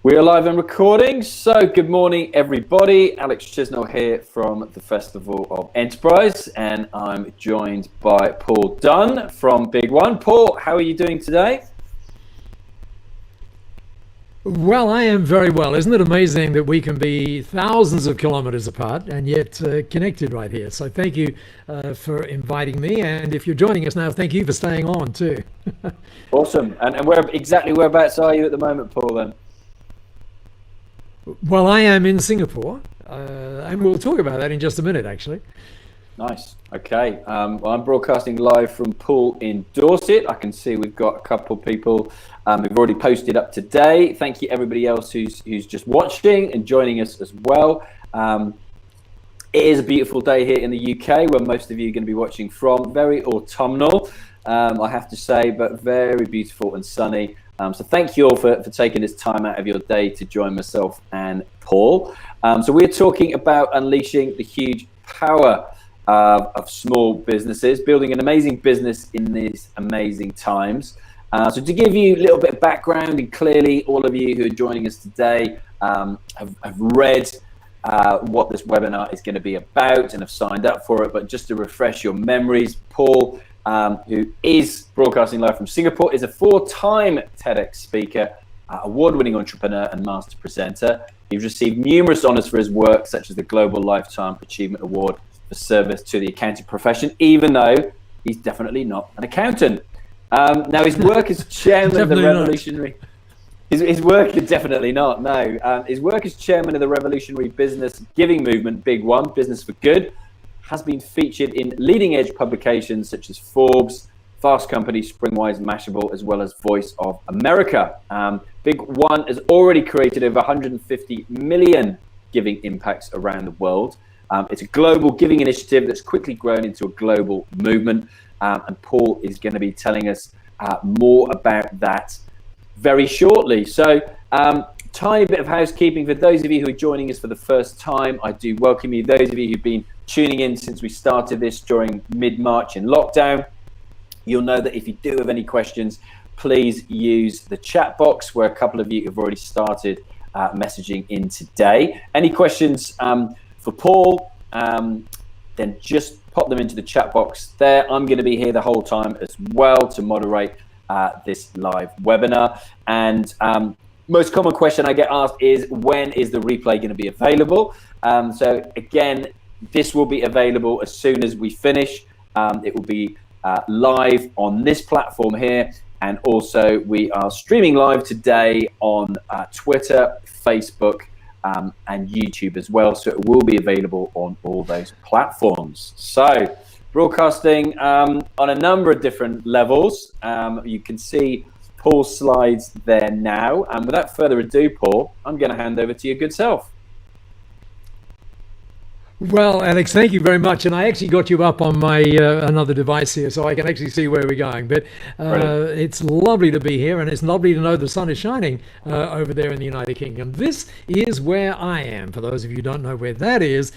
We are live and recording, so good morning everybody. Alex Chisnell here from the Festival of Enterprise, and I'm joined by Paul Dunn from Big One. Paul, how are you doing today? Well, I am very well. Isn't it amazing that we can be thousands of kilometers apart and yet connected right here? So thank you for inviting me, and if you're joining us now, thank you for staying on too. Awesome. And whereabouts are you at the moment, Paul, then? Well, I am in Singapore, and we'll talk about that in just a minute, actually. Nice. Okay. Well, I'm broadcasting live from Poole in Dorset. I can see we've got a couple of people who've already posted up today. Thank you, everybody else who's just watching and joining us as well. It is a beautiful day here in the UK, where most of you are going to be watching from. Very autumnal, I have to say, but very beautiful and sunny. So thank you all for taking this time out of your day to join myself and Paul. So we're talking about unleashing the huge power of small businesses, building an amazing business in these amazing times. So to give you a little bit of background, and clearly all of you who are joining us today have read what this webinar is going to be about and have signed up for it. But just to refresh your memories, Paul, who is broadcasting live from Singapore, is a 4-time TEDx speaker, award-winning entrepreneur and master presenter. He's received numerous honors for his work, such as the Global Lifetime Achievement Award for service to the accounting profession, even though he's definitely not an accountant. Now, his work as chairman of the revolutionary... His work is definitely not, no. His work as chairman of the revolutionary business giving movement, Big One, Business for Good, has been featured in leading-edge publications such as Forbes, Fast Company, Springwise, Mashable, as well as Voice of America. Big One has already created over 150 million giving impacts around the world. It's a global giving initiative that's quickly grown into a global movement, and Paul is going to be telling us more about that very shortly. So, tiny bit of housekeeping for those of you who are joining us for the first time. I do welcome you. Those of you who've been tuning in since we started this during mid-March in lockdown, you'll know that if you do have any questions, please use the chat box, where a couple of you have already started messaging in today. Any questions for Paul, then just pop them into the chat box there. I'm going to be here the whole time as well to moderate this live webinar. And most common question I get asked is, when is the replay going to be available? So again, this will be available as soon as we finish. It will be live on this platform here, and also we are streaming live today on Twitter, Facebook, and YouTube as well. So it will be available on all those platforms. So broadcasting on a number of different levels. You can see Paul's slides there now. And without further ado, Paul, I'm going to hand over to your good self. Well, Alex, thank you very much. And I actually got you up on my another device here, so I can actually see where we're going. But it's lovely to be here, and it's lovely to know the sun is shining over there in the United Kingdom. This is where I am. For those of you who don't know where that is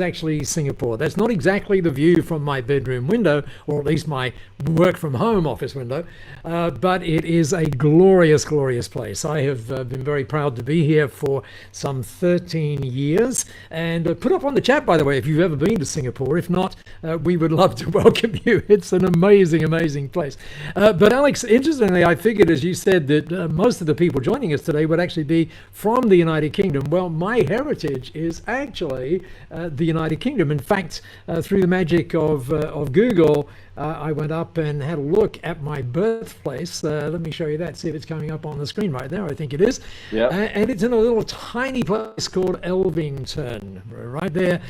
actually Singapore. That's not exactly the view from my bedroom window, or at least my work from home office window, but it is a glorious, glorious place. I have been very proud to be here for some 13 years, and put up on the chat, by the way, if you've ever been to Singapore. If not, we would love to welcome you. It's an amazing, amazing place. But Alex, interestingly, I figured, as you said, that most of the people joining us today would actually be from the United Kingdom. Well, my heritage is actually the United Kingdom. In fact, through the magic of Google, I went up and had a look at my birthplace. Let me show you that, see if it's coming up on the screen right there. I think it is. Yeah. And it's in a little tiny place called Elvington, right there,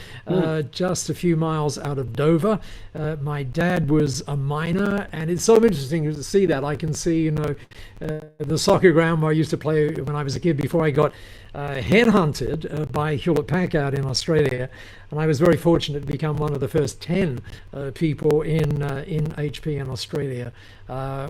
just a few miles out of Dover. My dad was a miner, and it's so interesting to see that. I can see, the soccer ground where I used to play when I was a kid before I got headhunted by Hewlett Packard in Australia. And I was very fortunate to become one of the first 10 people in in HP in Australia,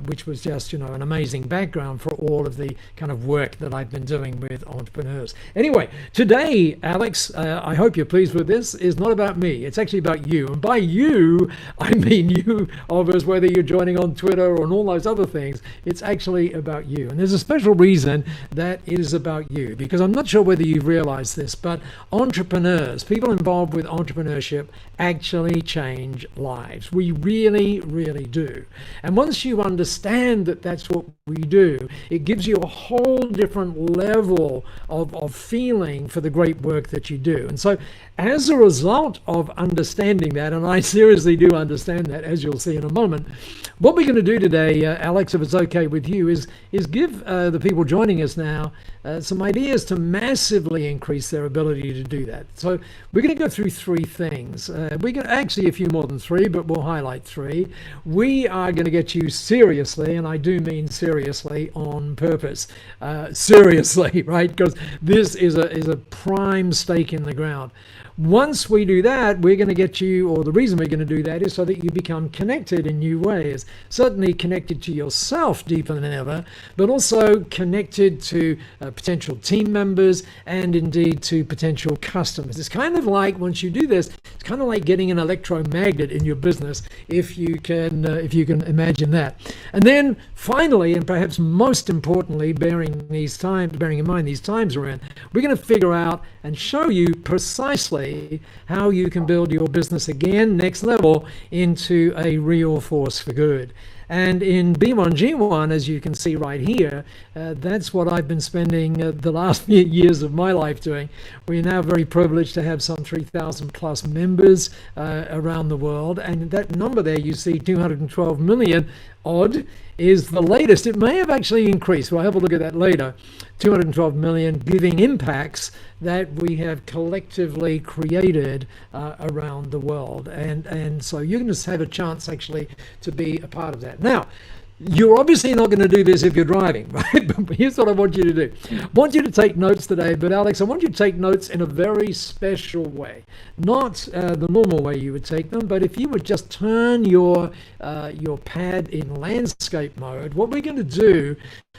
which was just, an amazing background for all of the kind of work that I've been doing with entrepreneurs. Anyway, today, Alex, I hope you're pleased with this, is not about me. It's actually about you. And by you, I mean you of us, whether you're joining on Twitter or on all those other things, it's actually about you. And there's a special reason that it is about you, because I'm not sure whether you've realized this, but entrepreneurs, people involved with entrepreneurship, actually change lives. We really, really do. And once you understand that that's what we do, it gives you a whole different level of feeling for the great work that you do. And so as a result of understanding that, and I seriously do understand that, as you'll see in a moment, what we're going to do today, Alex, if it's okay with you, is give the people joining us now some ideas to massively increase their ability to do that. So we're going to go through three things. We're going to actually a few more than three, but we'll highlight three. We are going to get you seriously, and I do mean seriously on purpose. Seriously, right? Because this is a prime stake in the ground. Once we do that, we're going to get you, or the reason we're going to do that is so that you become connected in new ways. Certainly connected to yourself deeper than ever, but also connected to potential team members and indeed to potential customers. It's kind of like, once you do this, it's kind of like getting an electromagnet in your business, if you can imagine that. And then finally, and perhaps most importantly, bearing in mind these times we're in, we're going to figure out and show you precisely how you can build your business again, next level, into a real force for good. And in B1G1, as you can see right here, that's what I've been spending the last few years of my life doing. We're now very privileged to have some 3,000 plus members around the world. And that number there, you see 212 million odd, is the latest. It may have actually increased. We'll have a look at that later. 212 million giving impacts that we have collectively created around the world. And so you can just have a chance actually to be a part of that. Now, you're obviously not going to do this if you're driving, right? But here's what I want you to do. I want you to take notes today, but Alex, I want you to take notes in a very special way. Not the normal way you would take them, but if you would just turn your pad in landscape mode, what we're going to do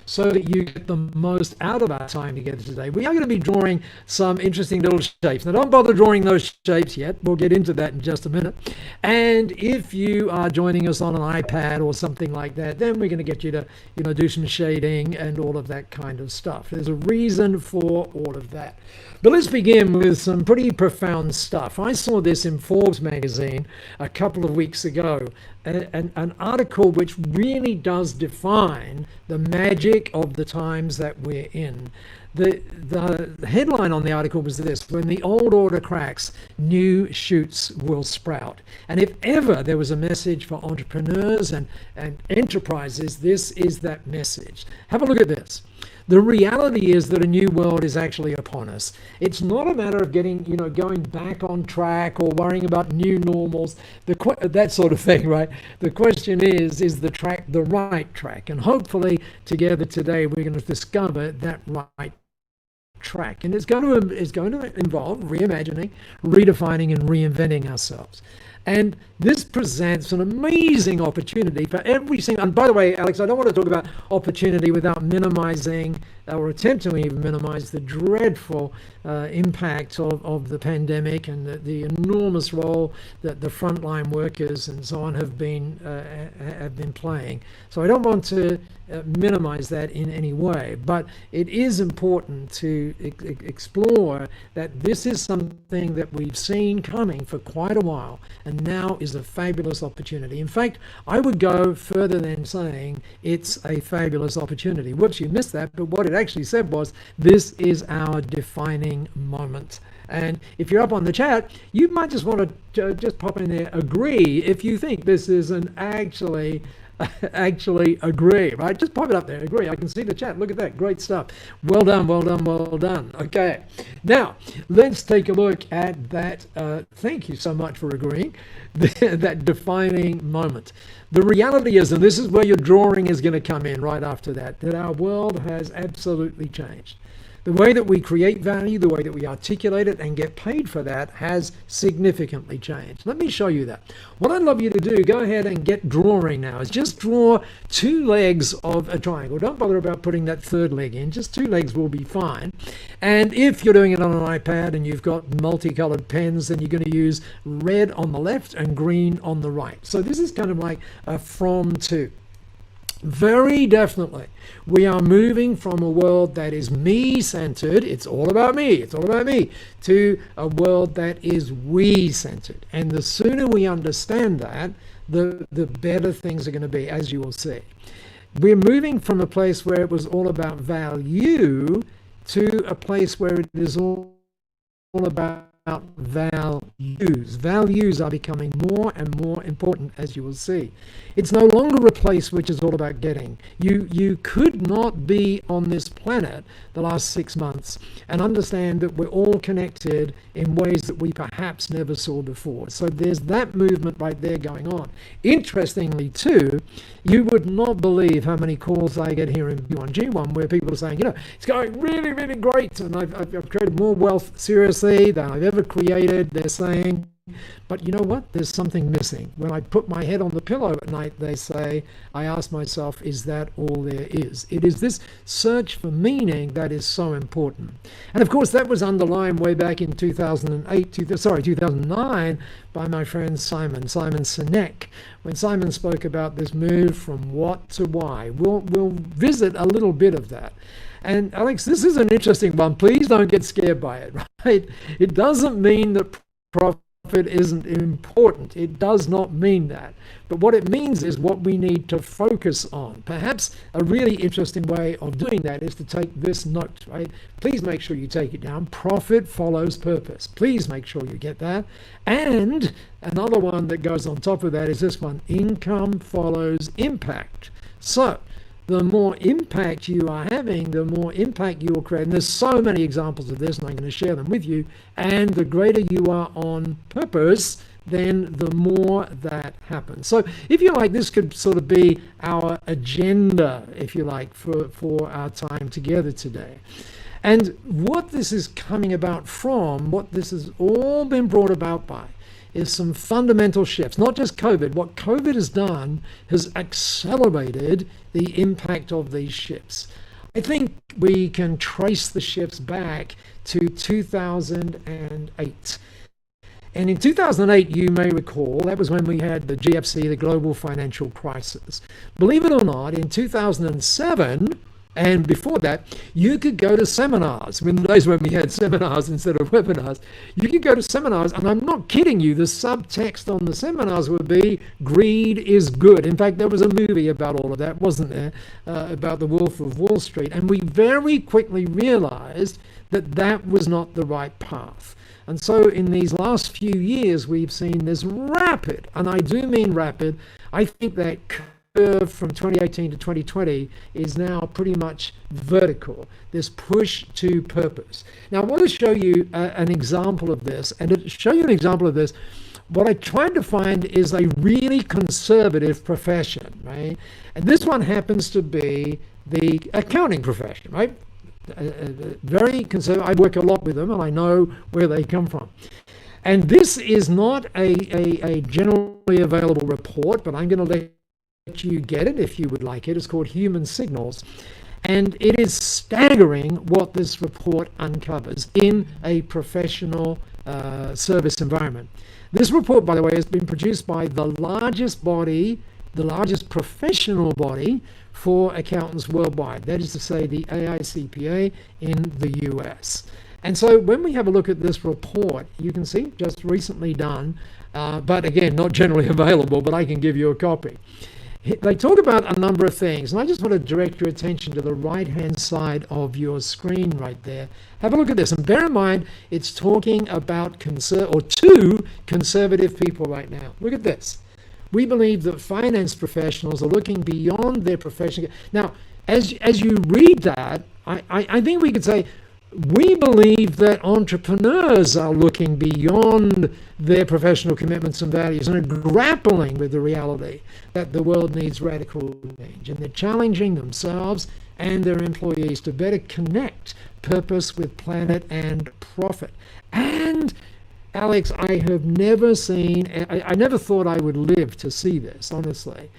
so that you get the most out of our time together today, we are going to be drawing some interesting little shapes. Now, don't bother drawing those shapes yet. We'll get into that in just a minute. And if you are joining us on an iPad or something like that, then we're going to get you to, do some shading and all of that kind of stuff. There's a reason for all of that. But let's begin with some pretty profound stuff. I saw this in Forbes magazine a couple of weeks ago, an article which really does define the magic of the times that we're in. The headline on the article was this: when the old order cracks, new shoots will sprout. And if ever there was a message for entrepreneurs and enterprises, this is that message. Have a look at this. The reality is that a new world is actually upon us. It's not a matter of going back on track or worrying about new normals, that sort of thing, right? The question is the track the right track? And hopefully together today we're going to discover that right track. And it's going to involve reimagining, redefining, and reinventing ourselves. And this presents an amazing opportunity for every single, and by the way, Alex, I don't want to talk about opportunity without minimizing or attempting to even minimize the dreadful impact of the pandemic and the enormous role that the frontline workers and so on have been playing. So I don't want to minimize that in any way, but it is important to explore that this is something that we've seen coming for quite a while, and now is a fabulous opportunity. In fact, I would go further than saying it's a fabulous opportunity. Whoops, you missed that, but what it actually said was, this is our defining moment. And if you're up on the chat, you might just want to just pop in there, agree, if you think this is an actually agree, right? Just pop it up there, agree. I can see the chat. Look at that, great stuff. Well done, well done, well done. Okay, now let's take a look at that. Thank you so much for agreeing. That defining moment. The reality is, and this is where your drawing is going to come in right after that our world has absolutely changed. The way that we create value, the way that we articulate it and get paid for that has significantly changed. Let me show you that. What I'd love you to do, go ahead and get drawing now, is just draw 2 legs of a triangle. Don't bother about putting that third leg in, just 2 legs will be fine. And if you're doing it on an iPad and you've got multicolored pens, then you're going to use red on the left and green on the right. So this is kind of like a from to. Very definitely, we are moving from a world that is me-centered, it's all about me, to a world that is we-centered. And the sooner we understand that, the better things are going to be, as you will see. We're moving from a place where it was all about value to a place where it is all about values. Values are becoming more and more important, as you will see. It's no longer a place which is all about getting. You could not be on this planet the last 6 months and understand that we're all connected in ways that we perhaps never saw before. So there's that movement right there going on. Interestingly too, you would not believe how many calls I get here in G1 where people are saying, it's going really, really great, and I've created more wealth seriously than I've ever created, they're saying. But you know what? There's something missing. When I put my head on the pillow at night, they say, I ask myself, is that all there is? It is this search for meaning that is so important. And of course, that was underlined way back in 2009 by my friend Simon Sinek, when Simon spoke about this move from what to why. We'll visit a little bit of that. And Alex, this is an interesting one. Please don't get scared by it, right? It doesn't mean that profit isn't important. It does not mean that. But what it means is what we need to focus on. Perhaps a really interesting way of doing that is to take this note, right? Please make sure you take it down. Profit follows purpose. Please make sure you get that. And another one that goes on top of that is this one. Income follows impact. So the more impact you are having, the more impact you will create. And there's so many examples of this, and I'm going to share them with you. And the greater you are on purpose, then the more that happens. So if you like, this could sort of be our agenda, if you like, for our time together today. And what this is coming about from, what this has all been brought about by, is some fundamental shifts. Not just COVID. What COVID has done has accelerated the impact of these shifts. I think we can trace the shifts back to 2008. And in 2008, you may recall, that was when we had the GFC, the global financial crisis. Believe it or not, in 2007, and before that, you could go to seminars. In the days when we had seminars instead of webinars, you could go to seminars, and I'm not kidding you, the subtext on the seminars would be, greed is good. In fact, there was a movie about all of that, wasn't there, about the Wolf of Wall Street. And we very quickly realized that that was not the right path. And so in these last few years, we've seen this rapid, and I do mean rapid, I think that curve from 2018 to 2020 is now pretty much vertical, this push to purpose. Now I want to show you an example of this, and to show you an example of this, what I tried to find is a really conservative profession, right? And this one happens to be the accounting profession, right? Very conservative. I work a lot with them and I know where they come from. And this is not a generally available report, but I'm going to let you get it if you would like it. It's called Human Signals. And it is staggering what this report uncovers in a professional service environment. This report, by the way, has been produced by the largest body, the largest professional body for accountants worldwide. That is to say, the AICPA in the US. And so when we have a look at this report, you can see just recently done, but again, not generally available, but I can give you a copy. They talk about a number of things, and I just want to direct your attention to the right-hand side of your screen right there. Have a look at this, and bear in mind, it's talking about two conservative people right now. Look at this. We believe that finance professionals are looking beyond their profession. Now, as you read that, I think we could say, we believe that entrepreneurs are looking beyond their professional commitments and values and are grappling with the reality that the world needs radical change. And they're challenging themselves and their employees to better connect purpose with planet and profit. And Alex, I have never seen, I never thought I would live to see this, honestly.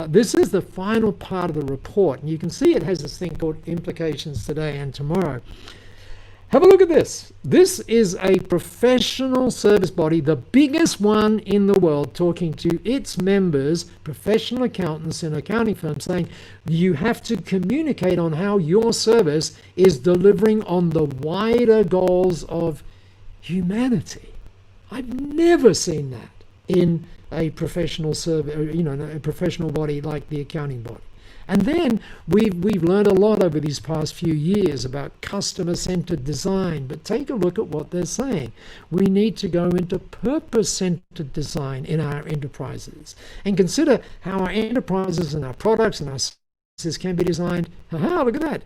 This is the final part of the report, and you can see it has this thing called implications today and tomorrow. Have a look at this. This is a professional service body, the biggest one in the world, talking to its members, professional accountants and accounting firms, saying you have to communicate on how your service is delivering on the wider goals of humanity. I've never seen that in a professional service, a professional body like the accounting body. And then we've learned a lot over these past few years about customer-centered design, but take a look at what they're saying. We need to go into purpose-centered design in our enterprises and consider how our enterprises and our products and our services can be designed. Look at that.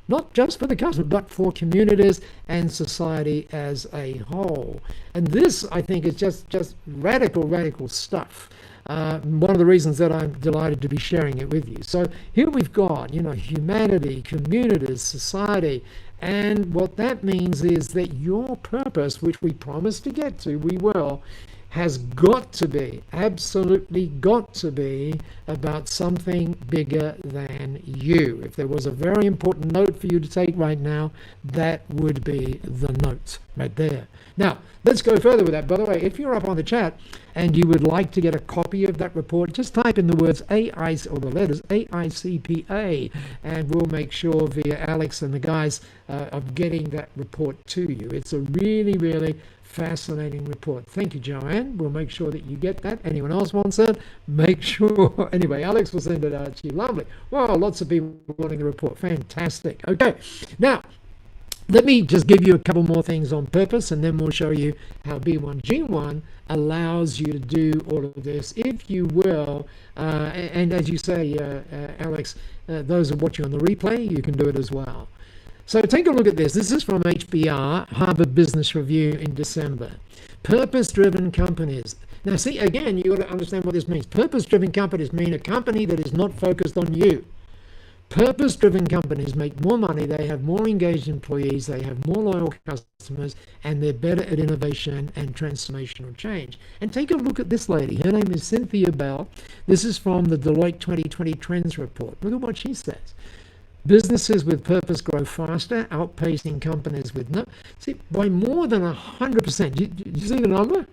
Not just for the customer, but for communities and society as a whole. And this, I think, is just radical stuff. One of the reasons that I'm delighted to be sharing it with you. So here we've got, humanity, communities, society, and what that means is that your purpose, which we promise to get to, we will, has got to be, absolutely got to be about something bigger than you. If there was a very important note for you to take right now, that would be the note right there. Now, let's go further with that. By the way, if you're up on the chat and you would like to get a copy of that report, just type in the words AIC, or the letters AICPA, and we'll make sure via Alex and the guys of getting that report to you. It's a really fascinating report. Thank you, Joanne. We'll make sure that you get that. Anyone else wants it? Make sure. Anyway, Alex will send it out to you. Lovely. Wow, lots of people wanting the report. Fantastic. Okay. Now, let me just give you a couple more things on purpose, and then we'll show you how B1G1 allows you to do all of this, if you will. And as you say, Alex, those are watching on the replay, you can do it as well. So take a look at this. This is from HBR, Harvard Business Review in December. Purpose-driven companies. Now, see, again, you got to understand what this means. Purpose-driven companies mean a company that is not focused on you. Purpose-driven companies make more money, they have more engaged employees, they have more loyal customers, and they're better at innovation and transformational change. And take a look at this lady. Her name is Cynthia Bell. This is from the Deloitte 2020 Trends Report. Look at what she says. Businesses with purpose grow faster, outpacing companies with no. See, by more than 100%. You see the number?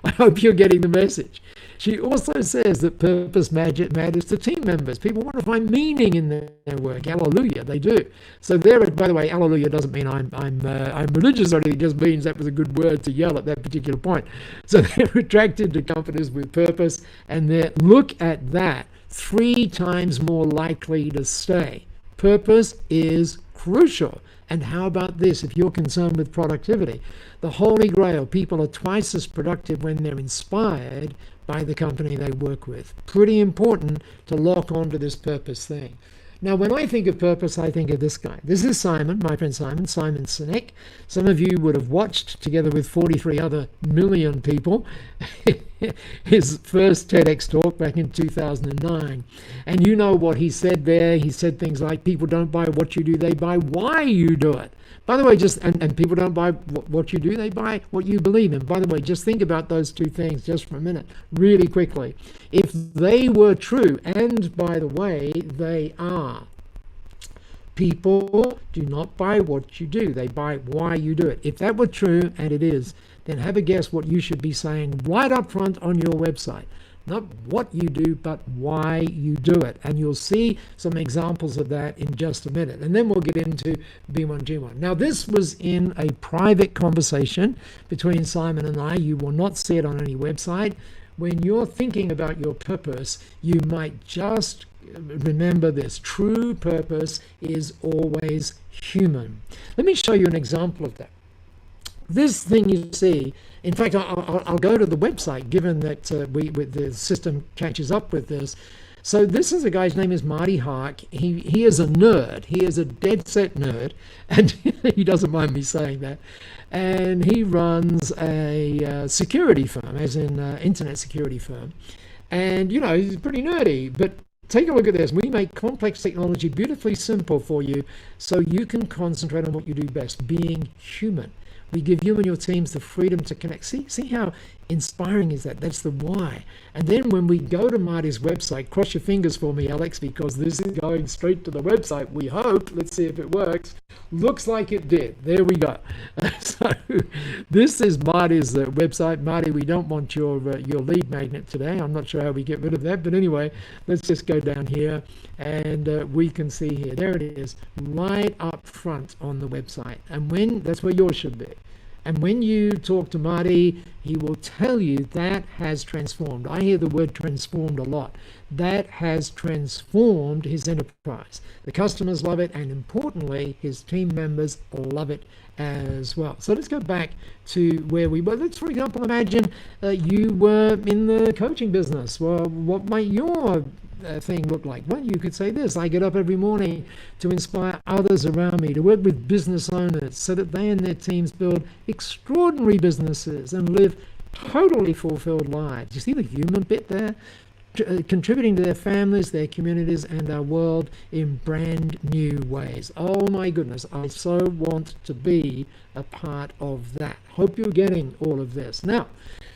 I hope you're getting the message. She also says that purpose matters to team members. People want to find meaning in their work. Hallelujah, they do. So there, by the way, hallelujah doesn't mean I'm religious or anything. It just means that was a good word to yell at that particular point. So they're attracted to companies with purpose, and they look at that 3 times more likely to stay. Purpose is crucial. And how about this? If you're concerned with productivity, the holy grail, people are twice as productive when they're inspired by the company they work with. Pretty important to lock onto this purpose thing. Now, when I think of purpose, I think of this guy. This is Simon, my friend Simon Sinek. Some of you would have watched, together with 43 other million people, his first TEDx talk back in 2009. And you know what he said there. He said things like, people don't buy what you do, they buy why you do it. By the way, and people don't buy what you do, they buy what you believe in. By the way, just think about those 2 things just for a minute, really quickly. If they were true, and by the way, they are, people do not buy what you do, they buy why you do it. If that were true, and it is, then have a guess what you should be saying right up front on your website. Not what you do, but why you do it. And you'll see some examples of that in just a minute. And then we'll get into B1G1. Now, this was in a private conversation between Simon and I. You will not see it on any website. When you're thinking about your purpose, you might just remember this. True purpose is always human. Let me show you an example of that. This thing you see, in fact, I'll go to the website, given that the system catches up with this. So this is a guy's name is Marty Hark. He is a nerd. He is a dead set nerd, and he doesn't mind me saying that. And he runs a security firm, as in internet security firm. And, he's pretty nerdy, but take a look at this. We make complex technology beautifully simple for you so you can concentrate on what you do best, being human. We give you and your teams the freedom to connect. See how inspiring is that? That's the why. And then when we go to Marty's website, cross your fingers for me, Alex, because this is going straight to the website. We hope. Let's see if it works. Looks like it did. There we go. So this is Marty's website. Marty, we don't want your lead magnet today. I'm not sure how we get rid of that. But anyway, let's just go down here and we can see here. There it is, right up front on the website. And that's where yours should be. And when you talk to Marty, he will tell you that has transformed. I hear the word transformed a lot. That has transformed his enterprise. The customers love it, and importantly, his team members love it as well. So let's go back to where we were. Let's, for example, imagine you were in the coaching business. Well, what might your thing look like? Well, you could say this: I get up every morning to inspire others around me, to work with business owners so that they and their teams build extraordinary businesses and live totally fulfilled lives. You see the human bit there? Contributing to their families, their communities, and our world in brand new ways. Oh my goodness, I so want to be a part of that. Hope you're getting all of this. Now,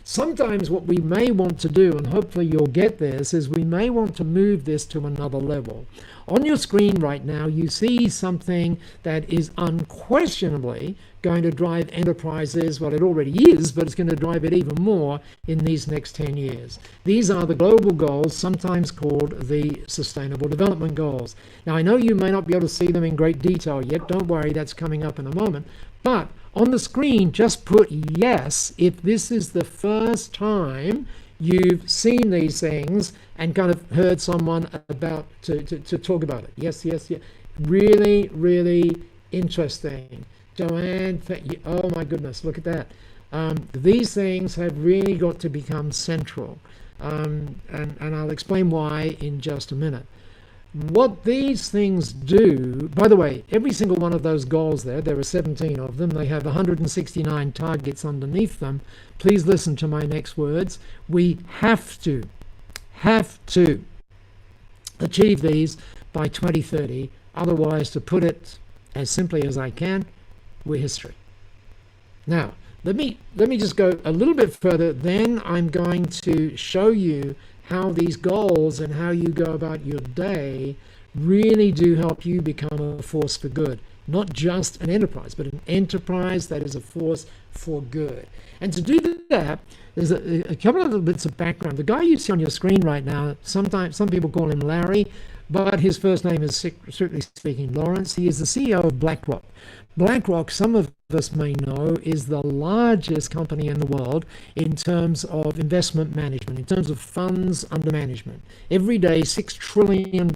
sometimes what we may want to do, and hopefully you'll get this, is we may want to move this to another level. On your screen right now, you see something that is unquestionably going to drive enterprises. Well, it already is, but it's going to drive it even more in these next 10 years. These are the global goals, sometimes called the Sustainable Development Goals. Now, I know you may not be able to see them in great detail yet. Don't worry, that's coming up in a moment. But on the screen, just put yes if this is the first time you've seen these things and kind of heard someone about to talk about it. Yes, yes, yes. Really, really interesting. Joanne, oh my goodness, look at that. These things have really got to become central. And I'll explain why in just a minute. What these things do, by the way, every single one of those goals there are 17 of them. They have 169 targets underneath them. Please listen to my next words. We have to achieve these by 2030. Otherwise, to put it as simply as I can, we're history. Now, let me just go a little bit further. Then I'm going to show you how these goals and how you go about your day really do help you become a force for good. Not just an enterprise, but an enterprise that is a force for good. And to do that, there's a couple of little bits of background. The guy you see on your screen right now, sometimes some people call him Larry, but his first name is, strictly speaking, Lawrence. He is the CEO of Blackrock. Blackrock, some of us may know, is the largest company in the world in terms of investment management, in terms of funds under management. Every day, $6 trillion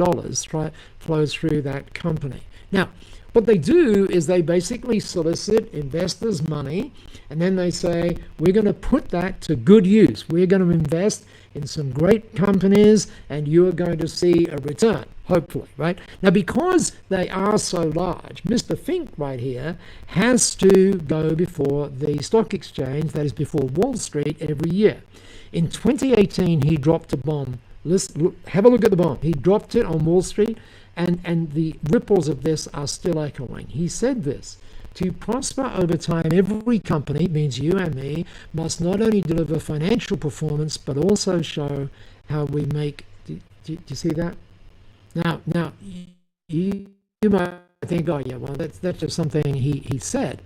flows through that company. Now, what they do is they basically solicit investors' money, and then they say, we're going to put that to good use. We're going to invest in some great companies, and you're going to see a return, hopefully, right? Now, because they are so large, Mr. Fink right here has to go before the stock exchange, that is before Wall Street, every year. In 2018, he dropped a bomb. Have a look at the bomb. He dropped it on Wall Street, and the ripples of this are still echoing. He said this: to prosper over time, every company, means you and me, must not only deliver financial performance, but also show how we make... Do you see that? Now, you might think, oh yeah, well, that's just something he said.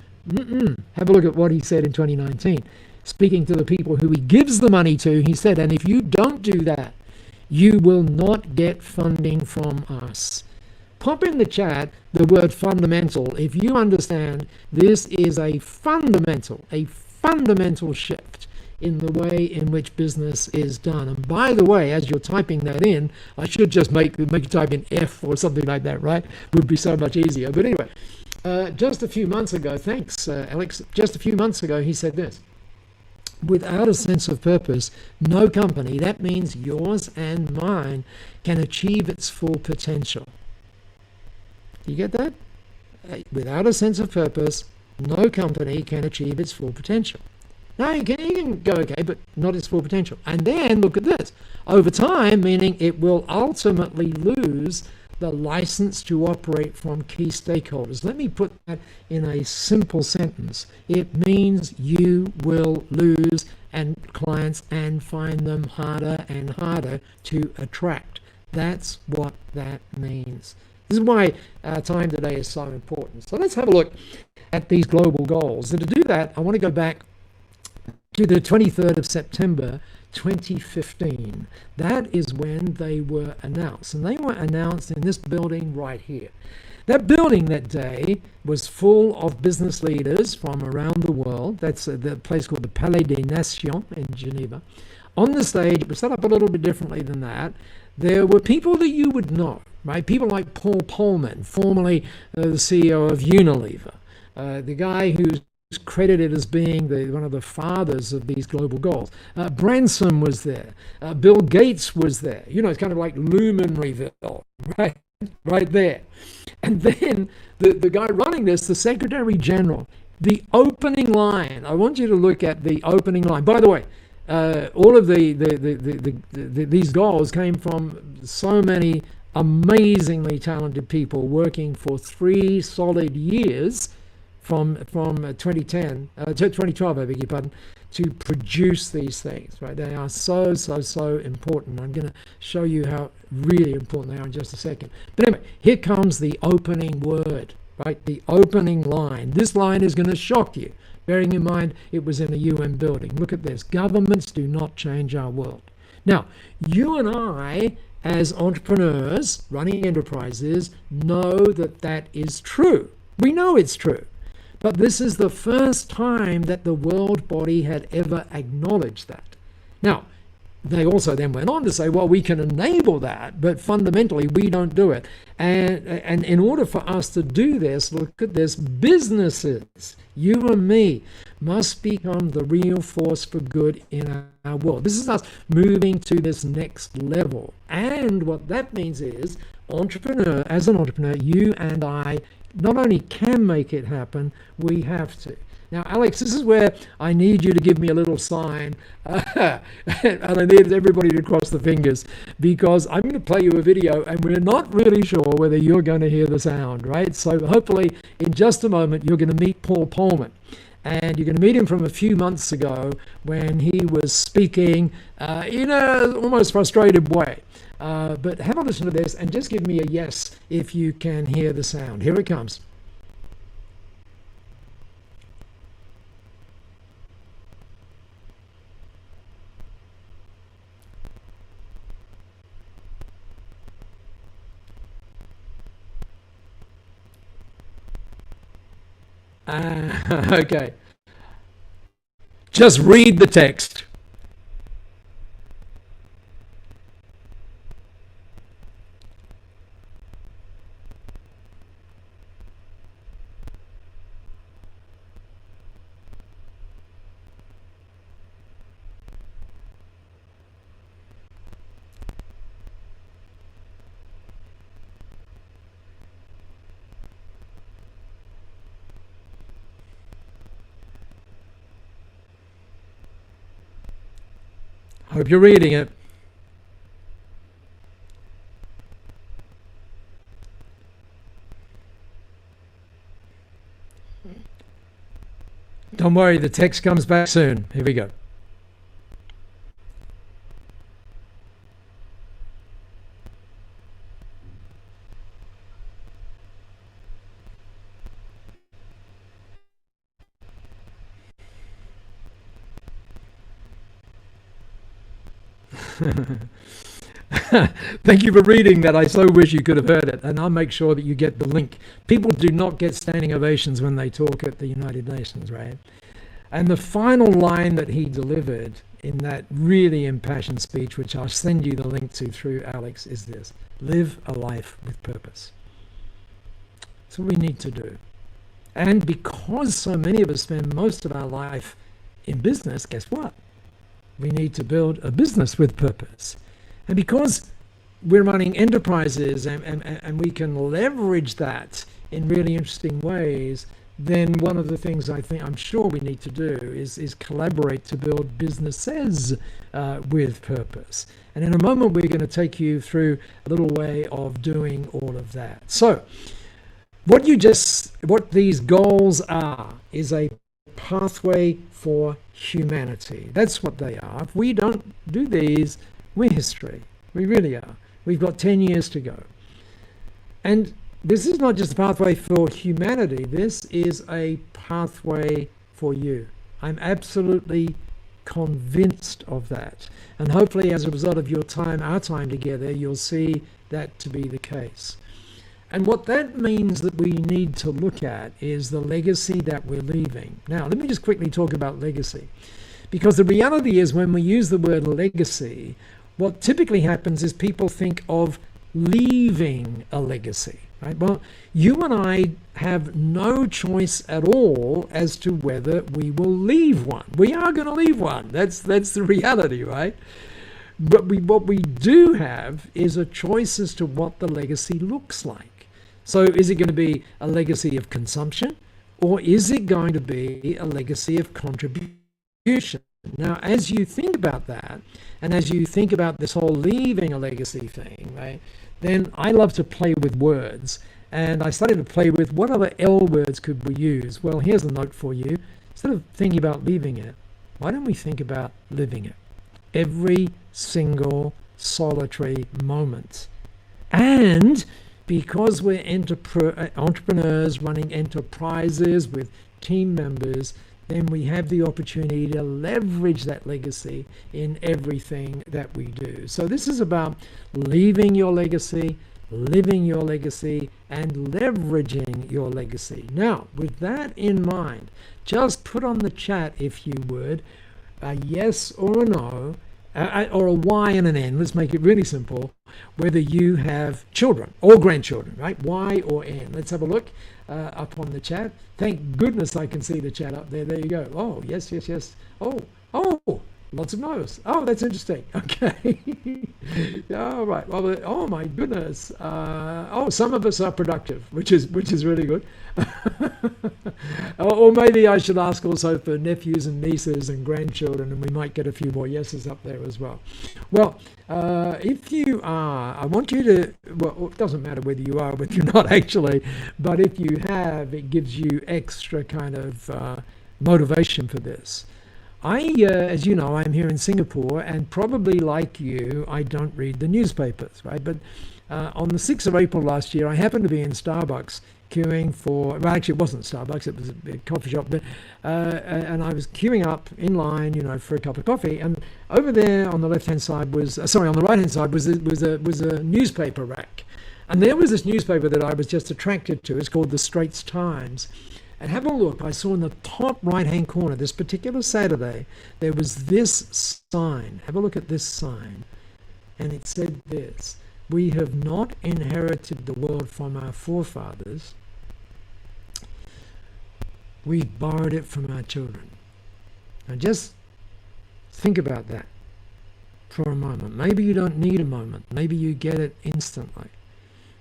Have a look at what he said in 2019. Speaking to the people who he gives the money to, he said, and if you don't do that, you will not get funding from us. Pop in the chat the word fundamental if you understand this is a fundamental shift in the way in which business is done. And by the way, as you're typing that in, I should just make you type in F or something like that, right? Would be so much easier. But anyway, just a few months ago, thanks, Alex, just a few months ago, he said this: without a sense of purpose, no company, that means yours and mine, can achieve its full potential. Do you get that? Without a sense of purpose, no company can achieve its full potential. Now he can go okay, but not its full potential. And then look at this. Over time, meaning it will ultimately lose the license to operate from key stakeholders. Let me put that in a simple sentence. It means you will lose and clients and find them harder and harder to attract. That's what that means. This is why our time today is so important. So let's have a look at these global goals. And to do that, I want to go back to the 23rd of September 2015. That is when they were announced. And they were announced in this building right here. That building that day was full of business leaders from around the world. That's the place called the Palais des Nations in Geneva. On the stage, it was set up a little bit differently than that. There were people that you would know, right? People like Paul Polman, formerly the CEO of Unilever, the guy who's credited as being one of the fathers of these global goals. Branson was there. Bill Gates was there. You know, it's kind of like Lumenryville, right? Right there. And then the guy running this, the Secretary General, the opening line. I want you to look at the opening line. By the way, all of these goals came from so many amazingly talented people working for 3 solid years from 2010 to 2012, I beg your pardon, to produce these things, right? They are so important. I'm going to show you how really important they are in just a second. But anyway, here comes the opening word, right? The opening line. This line is going to shock you, bearing in mind it was in a UN building. Look at this. Governments do not change our world. Now, you and I, as entrepreneurs running enterprises, know that that is true. We know it's true. But this is the first time that the world body had ever acknowledged that. Now, they also then went on to say, well, we can enable that, but fundamentally we don't do it. And in order for us to do this, look at this, businesses, you and me, must become the real force for good in our world. This is us moving to this next level. And what that means is, as an entrepreneur, you and I not only can make it happen, we have to. Now, Alex, this is where I need you to give me a little sign, and I need everybody to cross the fingers, because I'm going to play you a video, and we're not really sure whether you're going to hear the sound, right? So hopefully, in just a moment, you're going to meet Paul Polman. And you're going to meet him from a few months ago when he was speaking in a almost frustrated way. But have a listen to this and just give me a yes if you can hear the sound. Here it comes. Okay. Just read the text. Hope you're reading it. Don't worry, the text comes back soon. Here we go. Thank you for reading that. I so wish you could have heard it, and I'll make sure that you get the link. People do not get standing ovations when they talk at the United Nations, right? And the final line that he delivered in that really impassioned speech, which I'll send you the link to through Alex, is this: live a life with purpose. That's what we need to do. And because so many of us spend most of our life in business, guess what? We need to build a business with purpose. And because we're running enterprises and we can leverage that in really interesting ways, then one of the things I'm sure we need to do is collaborate to build businesses with purpose. And in a moment, we're going to take you through a little way of doing all of that. So what these goals are is a pathway for humanity. That's what they are. If we don't do these, we're history. We really are. We've got 10 years to go. And this is not just a pathway for humanity. This is a pathway for you. I'm absolutely convinced of that. And hopefully as a result of our time together, you'll see that to be the case. And what that means that we need to look at is the legacy that we're leaving. Now, let me just quickly talk about legacy. Because the reality is when we use the word legacy, what typically happens is people think of leaving a legacy. Right? Well, you and I have no choice at all as to whether we will leave one. We are going to leave one. That's the reality, right? But what we do have is a choice as to what the legacy looks like. So is it going to be a legacy of consumption, or is it going to be a legacy of contribution? Now, as you think about that, and as you think about this whole leaving a legacy thing, right, then I love to play with words. And I started to play with what other L words could we use? Well, here's a note for you. Instead of thinking about leaving it, why don't we think about living it? Every single solitary moment. And because we're entrepreneurs running enterprises with team members, then we have the opportunity to leverage that legacy in everything that we do. So this is about leaving your legacy, living your legacy, and leveraging your legacy. Now, with that in mind, just put on the chat, if you would, a yes or a no, or a Y and an N. Let's make it really simple. Whether you have children or grandchildren, right? Y or N. Let's have a look up on the chat. Thank goodness I can see the chat up there. There you go. Oh, yes, yes, yes. Oh, lots of no's. Oh, that's interesting. Okay. All right. Well, oh my goodness. Some of us are productive, which is really good. Or maybe I should ask also for nephews and nieces and grandchildren, and we might get a few more yeses up there as well. Well, if you are, I want you to, well, it doesn't matter whether you are or whether you're not actually, but if you have, it gives you extra kind of motivation for this. As you know, I'm here in Singapore, and probably like you, I don't read the newspapers, right? But on the 6th of April last year, I happened to be in Starbucks queuing for, well, actually it wasn't Starbucks, it was a coffee shop, but and I was queuing up in line, for a cup of coffee, and over there on the left-hand side was, on the right-hand side was a newspaper rack, and there was this newspaper that I was just attracted to. It's called the Straits Times. And have a look, I saw in the top right-hand corner, this particular Saturday, there was this sign. Have a look at this sign. And it said this: "We have not inherited the world from our forefathers. We borrowed it from our children." Now just think about that for a moment. Maybe you don't need a moment. Maybe you get it instantly.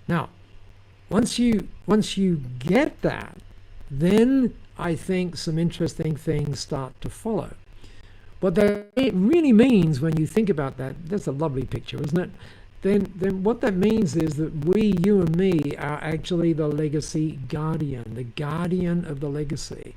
Now, once you get that, then I think some interesting things start to follow. What that really means when you think about that, that's a lovely picture, isn't it? Then what that means is that you and me, are actually the legacy guardian, the guardian of the legacy.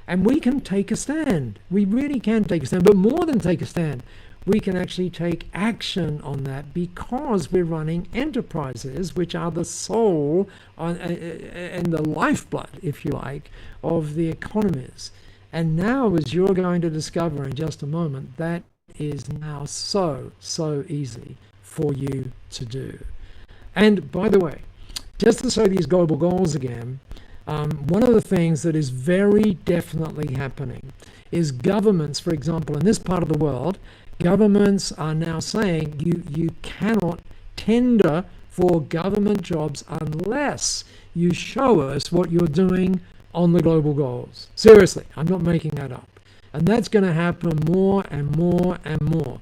And we can take a stand. We really can take a stand, but more than take a stand, we can actually take action on that, because we're running enterprises which are the soul and the lifeblood, if you like, of the economies. And now, as you're going to discover in just a moment, that is now so easy for you to do. And by the way, just to say these global goals again, one of the things that is very definitely happening is governments, for example, in this part of the world, governments are now saying you cannot tender for government jobs unless you show us what you're doing on the global goals. Seriously, I'm not making that up. And that's going to happen more and more and more.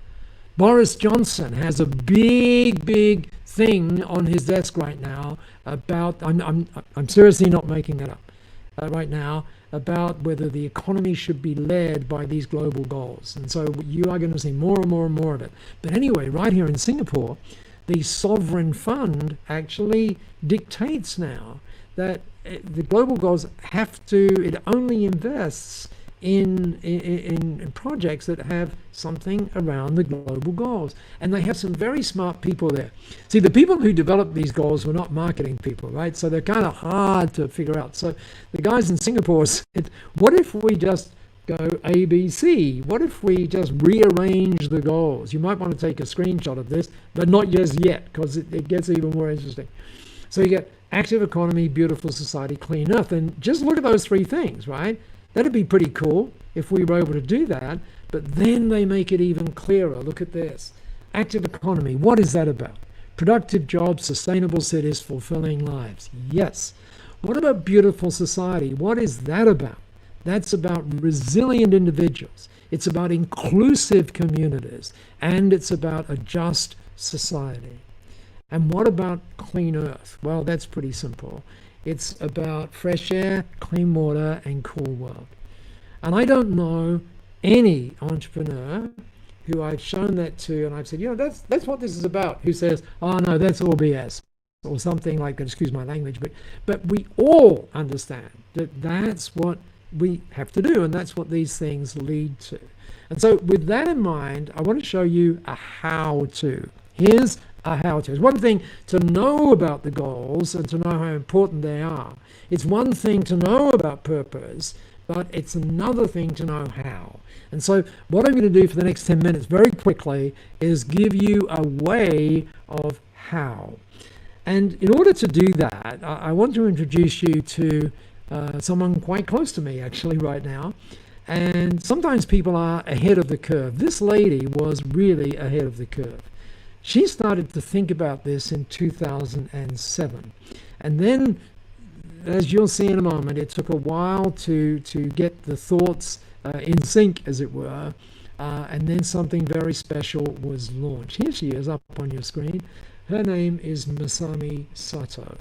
Boris Johnson has a big thing on his desk right now about, I'm seriously not making that up, right now about whether the economy should be led by these global goals. And so you are going to see more and more and more of it. But anyway, right here in Singapore, the sovereign fund actually dictates now that the global goals it only invests in projects that have something around the global goals. And they have some very smart people there. See, the people who developed these goals were not marketing people, right? So they're kind of hard to figure out. So the guys in Singapore said, what if we just go ABC? What if we just rearrange the goals? You might want to take a screenshot of this, but not just yet, because it gets even more interesting. So you get active economy, beautiful society, clean earth. And just look at those three things, right? That'd be pretty cool if we were able to do that. But then they make it even clearer. Look at this. Active economy. What is that about? Productive jobs, sustainable cities, fulfilling lives. Yes. What about beautiful society? What is that about? That's about resilient individuals. It's about inclusive communities. And it's about a just society. And what about clean earth? Well, that's pretty simple. It's about fresh air, clean water, and cool world. And I don't know any entrepreneur who I've shown that to, and I've said, that's what this is about, who says, oh no, that's all BS, or something like that, excuse my language, but we all understand that that's what we have to do, and that's what these things lead to. And so with that in mind, I want to show you a how-to. Here's a how-to. It's one thing to know about the goals and to know how important they are. It's one thing to know about purpose, but it's another thing to know how. And so what I'm going to do for the next 10 minutes very quickly is give you a way of how. And in order to do that, I want to introduce you to someone quite close to me actually right now. And sometimes people are ahead of the curve. This lady was really ahead of the curve. She started to think about this in 2007. And then, as you'll see in a moment, it took a while to get the thoughts in sync, as it were. And then something very special was launched. Here she is up on your screen. Her name is Masami Sato.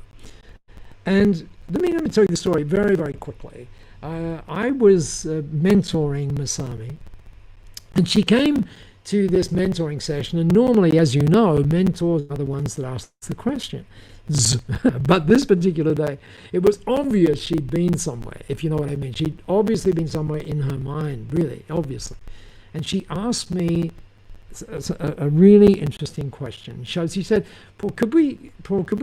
And let me tell you the story very, very quickly. I was mentoring Masami, and she came to this mentoring session, and normally, as you know, mentors are the ones that ask the questions. But this particular day, it was obvious she'd been somewhere, if you know what I mean. She'd obviously been somewhere in her mind, really, obviously. And she asked me a really interesting question. She said, Paul, could we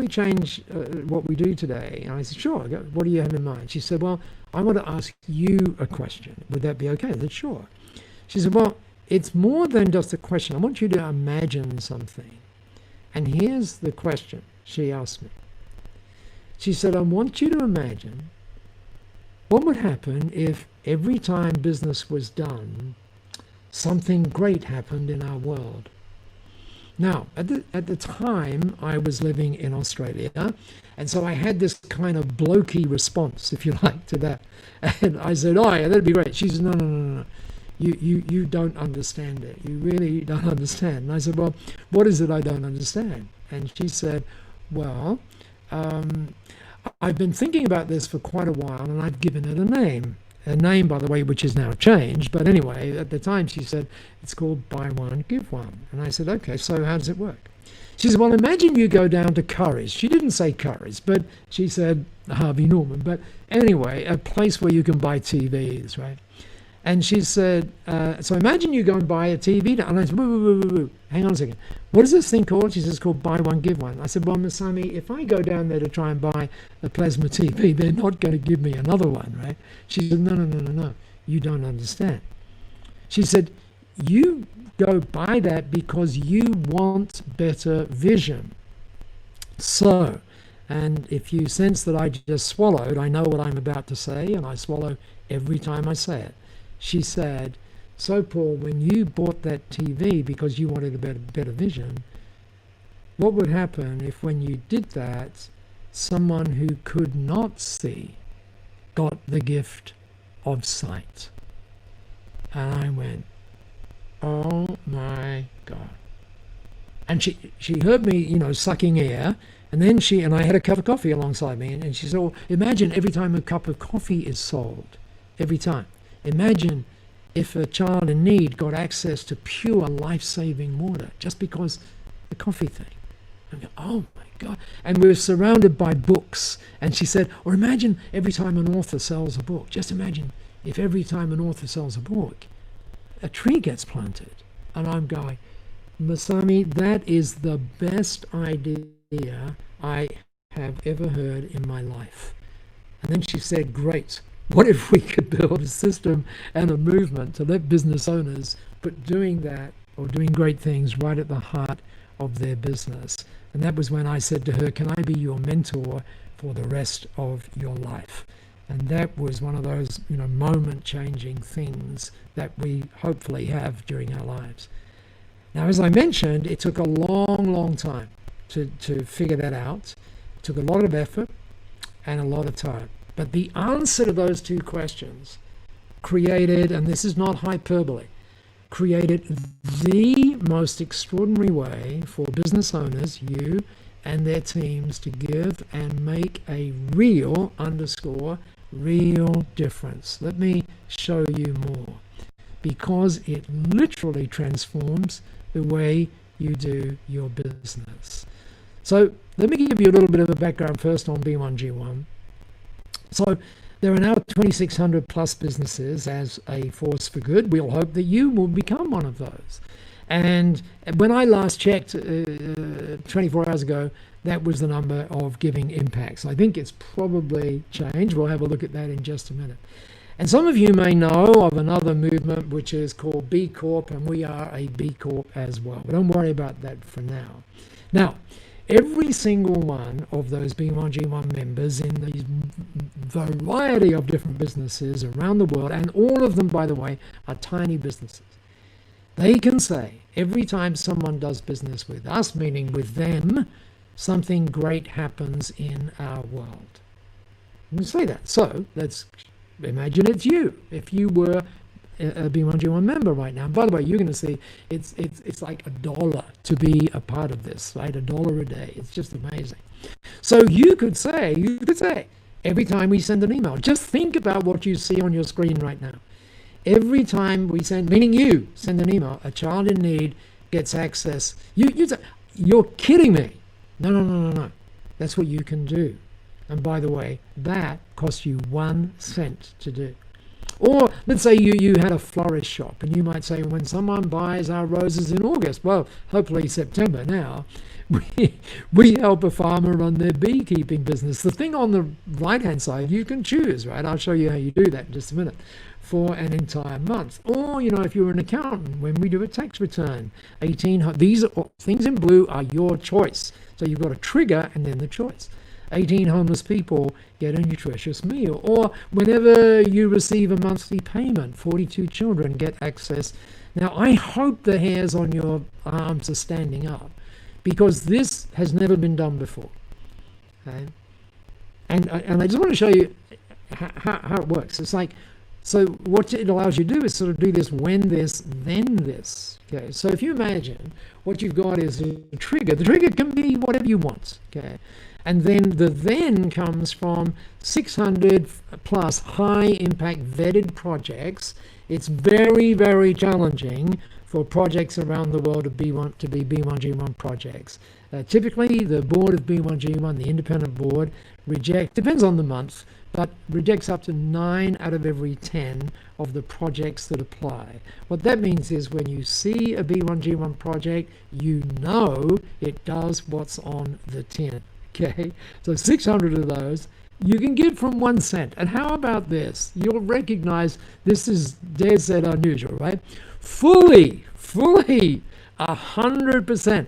change what we do today? And I said, sure. What do you have in mind? She said, well, I want to ask you a question. Would that be okay? I said, sure. She said, well, it's more than just a question. I want you to imagine something. And here's the question she asked me. She said, I want you to imagine what would happen if every time business was done, something great happened in our world. Now, at the time, I was living in Australia, and so I had this kind of blokey response, if you like, to that. And I said, oh, yeah, that'd be great. She said, no. You don't understand it. You really don't understand. And I said, well, what is it I don't understand? And she said, well, I've been thinking about this for quite a while, and I've given it a name. A name, by the way, which is now changed. But anyway, at the time she said, it's called Buy One, Give One. And I said, okay, so how does it work? She said, well, imagine you go down to Curry's. She didn't say Curry's, but she said Harvey Norman. But anyway, a place where you can buy TVs, right? And she said, so imagine you go and buy a TV. And I said, woo. Hang on a second. What is this thing called? She says, it's called Buy One, Give One. I said, well, Masami, if I go down there to try and buy a plasma TV, they're not going to give me another one, right? She said, no. You don't understand. She said, you go buy that because you want better vision. So, and if you sense that I just swallowed, I know what I'm about to say, and I swallow every time I say it. She said, so Paul, when you bought that TV because you wanted a better vision, what would happen if when you did that, someone who could not see got the gift of sight? And I went, oh my God. And she heard me, sucking air, and then I had a cup of coffee alongside me, and she said, well, imagine every time a cup of coffee is sold, every time. Imagine if a child in need got access to pure life-saving water just because the coffee thing. I go, oh my God. And we were surrounded by books. And she said, or imagine every time an author sells a book. Just imagine if every time an author sells a book, a tree gets planted. And I'm going, Masami, that is the best idea I have ever heard in my life. And then she said, great. What if we could build a system and a movement to let business owners put doing that or doing great things right at the heart of their business? And that was when I said to her, can I be your mentor for the rest of your life? And that was one of those, moment-changing things that we hopefully have during our lives. Now, as I mentioned, it took a long, long time to figure that out. It took a lot of effort and a lot of time. But the answer to those two questions created, and this is not hyperbole, created the most extraordinary way for business owners, you and their teams, to give and make a real difference. Let me show you more, because it literally transforms the way you do your business. So let me give you a little bit of a background first on B1G1. So there are now 2,600 plus businesses as a force for good. We'll hope that you will become one of those. And when I last checked 24 hours ago, that was the number of giving impacts. I think it's probably changed. We'll have a look at that in just a minute. And some of you may know of another movement which is called B Corp, and we are a B Corp as well. But don't worry about that for now. Now, every single one of those B1G1 members in these variety of different businesses around the world, and all of them, by the way, are tiny businesses. They can say, every time someone does business with us, meaning with them, something great happens in our world. You can say that. So let's imagine it's you. If you were a B1G1 member right now. And by the way, you're going to see it's like $1 to be a part of this, right? $1 a day. It's just amazing. So you could say, every time we send an email, just think about what you see on your screen right now. Every time we send, meaning you send an email, a child in need gets access. You say, you're kidding me. No. That's what you can do. And by the way, that costs you 1 cent to do. Or let's say you had a florist shop, and you might say, when someone buys our roses in August, well, hopefully September now, we help a farmer run their beekeeping business. The thing on the right-hand side, you can choose, right? I'll show you how you do that in just a minute, for an entire month. Or, if you're an accountant, when we do a tax return, these things in blue are your choice. So you've got a trigger and then the choice. 18 homeless people get a nutritious meal. Or whenever you receive a monthly payment, 42 children get access. Now, I hope the hairs on your arms are standing up, because this has never been done before. Okay? And I just want to show you how it works. It's like, so what it allows you to do is sort of do this, when this, then this. Okay, so if you imagine what you've got is a trigger. The trigger can be whatever you want. Okay. And then the then comes from 600 plus high impact vetted projects. It's very, very challenging for projects around the world to be B1G1 projects. Typically, the board of B1G1, the independent board, depends on the month, but rejects up to 9 out of every 10 of the projects that apply. What that means is when you see a B1G1 project, you know it does what's on the tin. Okay, so 600 of those you can give from 1 cent. And how about this? You'll recognize this is dead set unusual, right? Fully 100%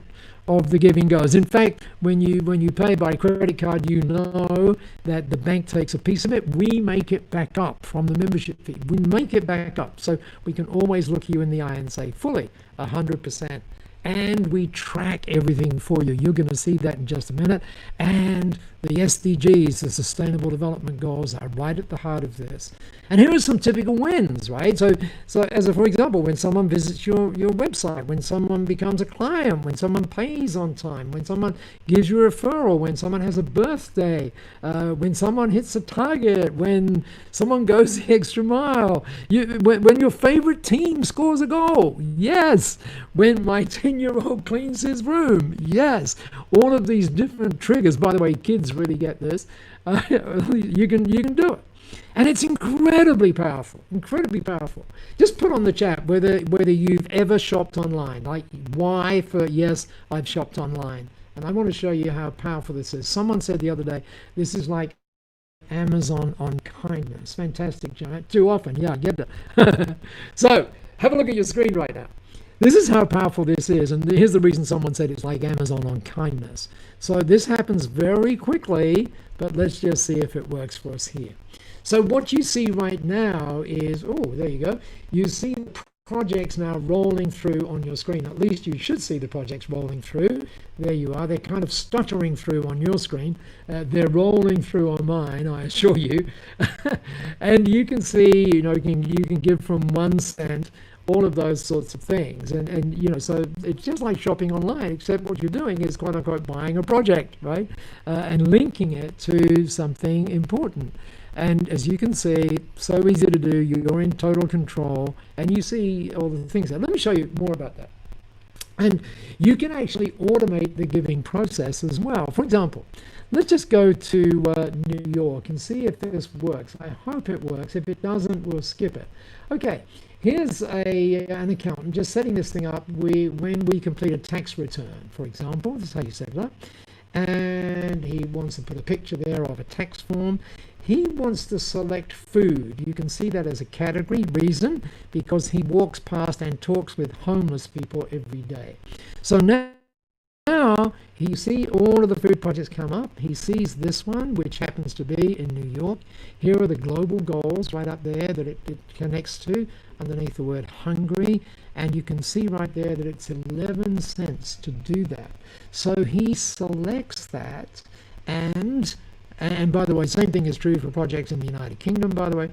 of the giving goes. In fact, when you pay by credit card, you know that the bank takes a piece of it. We make it back up from the membership fee. We make it back up, so we can always look you in the eye and say fully 100%. and we track everything for you. You're going to see that in just a minute. And the SDGs, the Sustainable Development Goals, are right at the heart of this. And here are some typical wins, right? So for example, when someone visits your website, when someone becomes a client, when someone pays on time, when someone gives you a referral, when someone has a birthday, when someone hits a target, when someone goes the extra mile, when your favorite team scores a goal, yes. When my 10-year-old cleans his room, yes. All of these different triggers. By the way, kids really get this. You can do it. And it's incredibly powerful, incredibly powerful. Just put on the chat whether you've ever shopped online, like why for yes, I've shopped online. And I want to show you how powerful this is. Someone said the other day, this is like Amazon on kindness. Fantastic, Giant. Too often, yeah, I get it. So have a look at your screen right now. This is how powerful this is, and here's the reason someone said it's like Amazon on kindness. So this happens very quickly, but let's just see if it works for us here. So what you see right now is, oh, there you go. You see projects now rolling through on your screen. At least you should see the projects rolling through. There you are. They're kind of stuttering through on your screen. They're rolling through on mine, I assure you. And you can see, you can give from 1 cent, all of those sorts of things. And so it's just like shopping online, except what you're doing is quote unquote buying a project, right? And linking it to something important. And as you can see, so easy to do, you're in total control, and you see all the things there. Let me show you more about that. And you can actually automate the giving process as well. For example, let's just go to New York and see if this works. I hope it works. If it doesn't, we'll skip it. Okay, here's an accountant just setting this thing up. When we complete a tax return, for example, this is how you set it up. And he wants to put a picture there of a tax form. He wants to select food. You can see that as a category. Reason, because he walks past and talks with homeless people every day. So now you see all of the food projects come up. He sees this one, which happens to be in New York. Here are the global goals right up there that it connects to underneath the word hungry. And you can see right there that it's 11 cents to do that. So he selects that, and by the way, same thing is true for projects in the United Kingdom, by the way.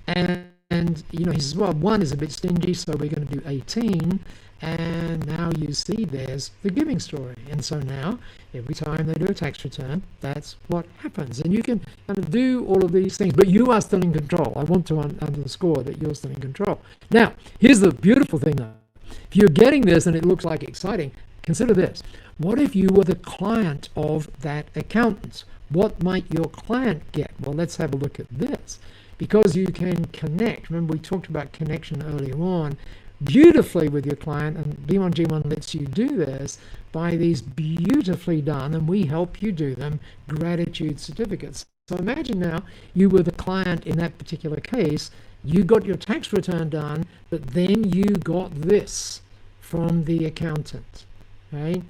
And he says, well, 1 is a bit stingy, so we're going to do 18. And now you see there's the giving story. And so now, every time they do a tax return, that's what happens. And you can kind of do all of these things, but you are still in control. I want to underscore that you're still in control. Now, here's the beautiful thing, though. If you're getting this and it looks like exciting, consider this. What if you were the client of that accountant? What might your client get? Well, let's have a look at this. Because you can connect. Remember, we talked about connection earlier on. Beautifully with your client, and B1G1 lets you do this by these beautifully done, and we help you do them, gratitude certificates. So imagine now you were the client in that particular case, you got your tax return done, but then you got this from the accountant, right?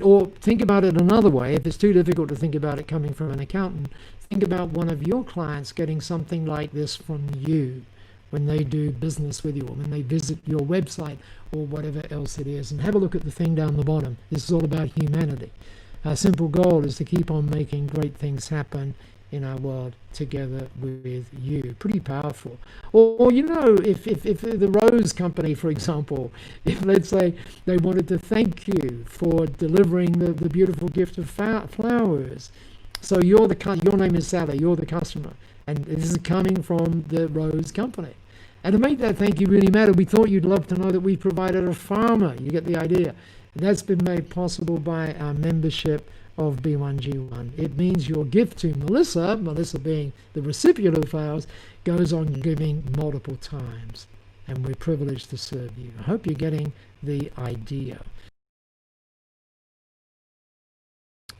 Or think about it another way. If it's too difficult to think about it coming from an accountant, think about one of your clients getting something like this from you when they do business with you, or when they visit your website, or whatever else it is. And have a look at the thing down the bottom. This is all about humanity. Our simple goal is to keep on making great things happen in our world together with you. Pretty powerful. Or if the Rose Company, for example, if let's say they wanted to thank you for delivering the beautiful gift of flowers. So your name is Sally, you're the customer, and this is coming from the Rose Company. And to make that thank you really matter, we thought you'd love to know that we provided a farmer. You get the idea. And that's been made possible by our membership of B1G1. It means your gift to Melissa being the recipient of the flowers, goes on giving multiple times. And we're privileged to serve you. I hope you're getting the idea.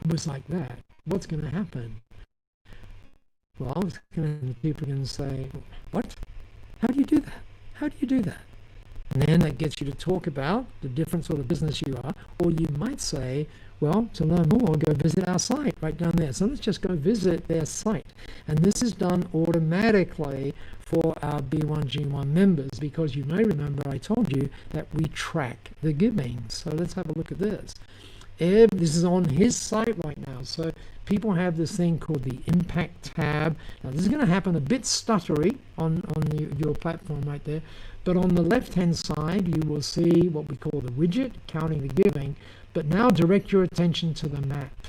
It was like that. What's going to happen? Well, people are going to say, what? How do you do that? How do you do that? And then that gets you to talk about the different sort of business you are. Or you might say, Well, to learn more, go visit our site right down there. So let's just go visit their site. And this is done automatically for our B1G1 members, because you may remember I told you that we track the giving. So let's have a look at this. This is on his site right now. So people have this thing called the impact tab. Now this is going to happen a bit stuttery on your platform right there. But on the left-hand side, you will see what we call the widget, counting the giving. But now direct your attention to the map.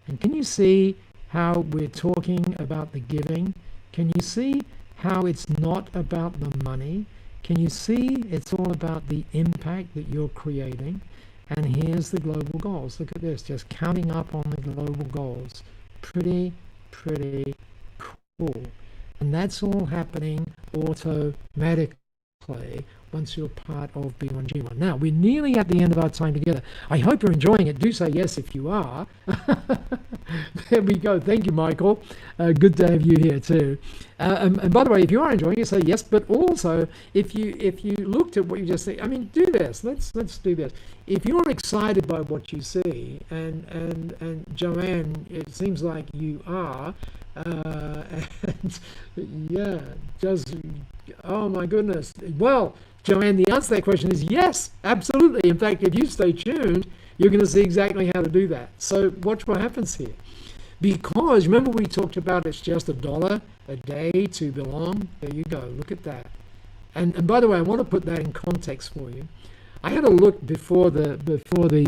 And can you see how we're talking about the giving? Can you see how it's not about the money? Can you see it's all about the impact that you're creating? And here's the global goals. Look at this, just counting up on the global goals. Pretty cool. And that's all happening automatically once you're part of B1G1. Now, we're nearly at the end of our time together. I hope you're enjoying it. Do say yes if you are. There we go. Thank you, Michael. Good to have you here too. And by the way, if you are enjoying it, say yes. But also, if you looked at what you just said, I mean, do this. Let's do this. If you're excited by what you see, and Joanne, it seems like you are, and yeah, just, oh my goodness. Well, Joanne, the answer to that question is yes, absolutely. In fact, if you stay tuned, you're going to see exactly how to do that. So watch what happens here. Because remember we talked about it's just $1 a day to belong. There you go. Look at that. And by the way, I want to put that in context for you. I had a look before the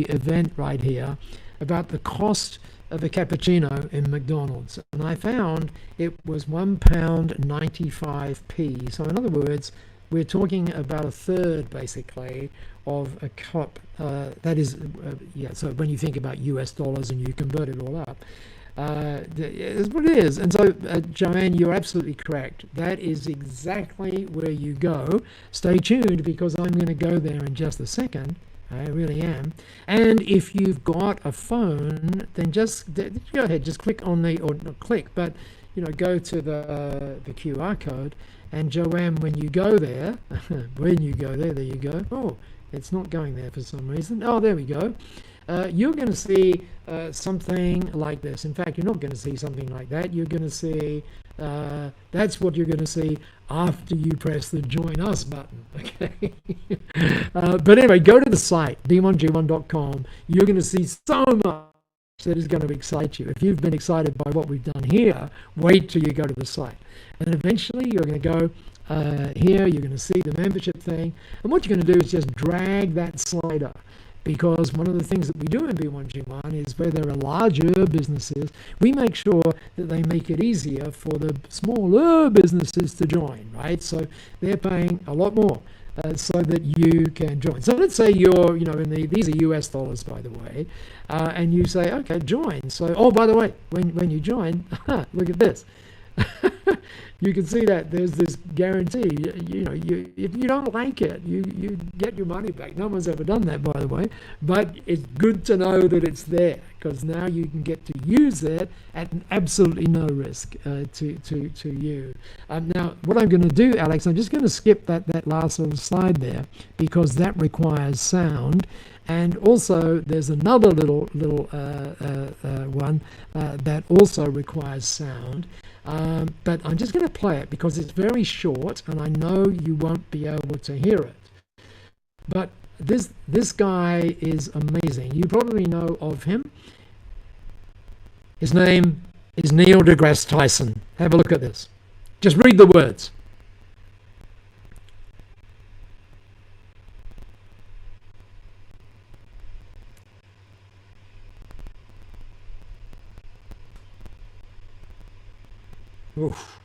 event right here about the cost of a cappuccino in McDonald's, and I found it was £1.95. So in other words, we're talking about a third, basically, of a cup. That is, yeah. So when you think about US dollars and you convert it all up, it's what it is. And so, Joanne, you're absolutely correct. That is exactly where you go. Stay tuned, because I'm going to go there in just a second. I really am. And if you've got a phone, then just go ahead, just click on the, or not click, but go to the QR code. And Joanne, when you go there, there you go. Oh, it's not going there for some reason. Oh, there we go. You're going to see something like this. In fact, you're not going to see something like that. You're going to see, that's what you're going to see after you press the Join Us button. Okay. But anyway, go to the site, b1g1.com. You're going to see so much that is going to excite you. If you've been excited by what we've done here, wait till you go to the site. And eventually you're going to go here, you're going to see the membership thing. And what you're going to do is just drag that slider. Because one of the things that we do in B1G1 is where there are larger businesses, we make sure that they make it easier for the smaller businesses to join, right? So they're paying a lot more so that you can join. So let's say you're, these are US dollars, by the way, and you say, okay, join. So, oh, by the way, when you join, look at this. You can see that there's this guarantee. If you don't like it, you get your money back. No one's ever done that, by the way. But it's good to know that it's there, because now you can get to use it at absolutely no risk to you. Now, what I'm going to do, Alex, I'm just going to skip that last little slide there, because that requires sound. And also, there's another little one that also requires sound. But I'm just going to play it because it's very short, and I know you won't be able to hear it. But this guy is amazing. You probably know of him. His name is Neil deGrasse Tyson. Have a look at this. Just read the words. Oof.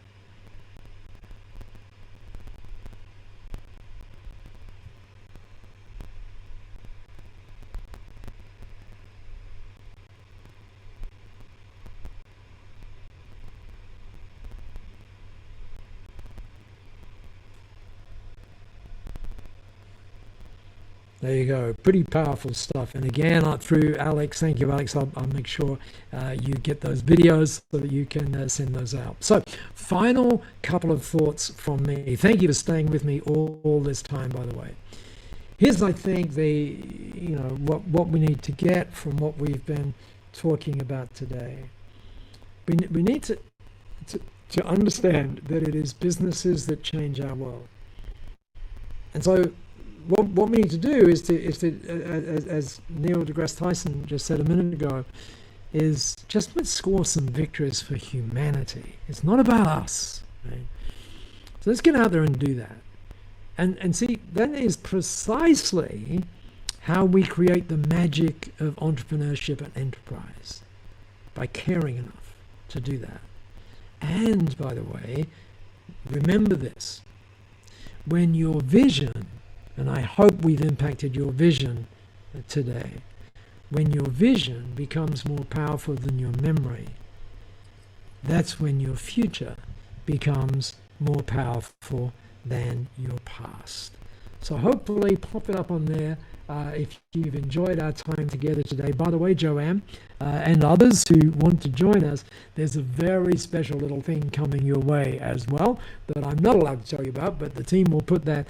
There you go. Pretty powerful stuff. And again, through Alex, thank you, Alex. I'll make sure you get those videos so that you can send those out. So, final couple of thoughts from me. Thank you for staying with me all this time, by the way. here's, I think, what we need to get from what we've been talking about today. We need to understand that it is businesses that change our world. And so what we need to do is to as Neil deGrasse Tyson just said a minute ago, is just let's score some victories for humanity. It's not about us. Right? So let's get out there and do that. And see, that is precisely how we create the magic of entrepreneurship and enterprise, by caring enough to do that. And by the way, remember this, when your vision, and I hope we've impacted your vision today, when your vision becomes more powerful than your memory, that's when your future becomes more powerful than your past. So hopefully pop it up on there if you've enjoyed our time together today. By the way, Joanne and others who want to join us, there's a very special little thing coming your way as well that I'm not allowed to tell you about, but the team will put that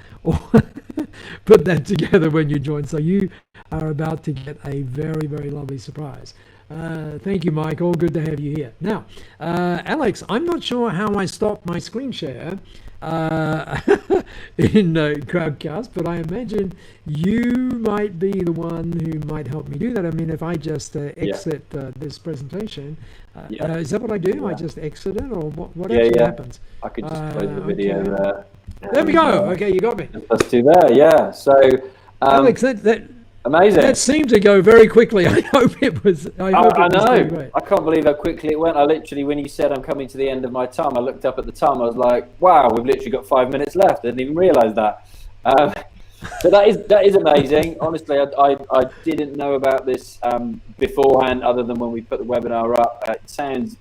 put that together when you join. So you are about to get a very, very lovely surprise. Thank you, Michael. Good to have you here. Now, Alex, I'm not sure how I stop my screen share in Crowdcast, but I imagine you might be the one who might help me do that. I mean, if I just exit this presentation, is that what I do? I just exit it, or what actually happens? I could just close the video there. There we go. Okay, you got me. Let's do that. Yeah. So, Alex, that amazing. That seemed to go very quickly. I hope it was. I know. Great. I can't believe how quickly it went. I literally, when you said I'm coming to the end of my time, I looked up at the time. I was like, "Wow, we've literally got 5 minutes left." I didn't even realise that. So that is amazing. Honestly, I didn't know about this beforehand, other than when we put the webinar up. It sounds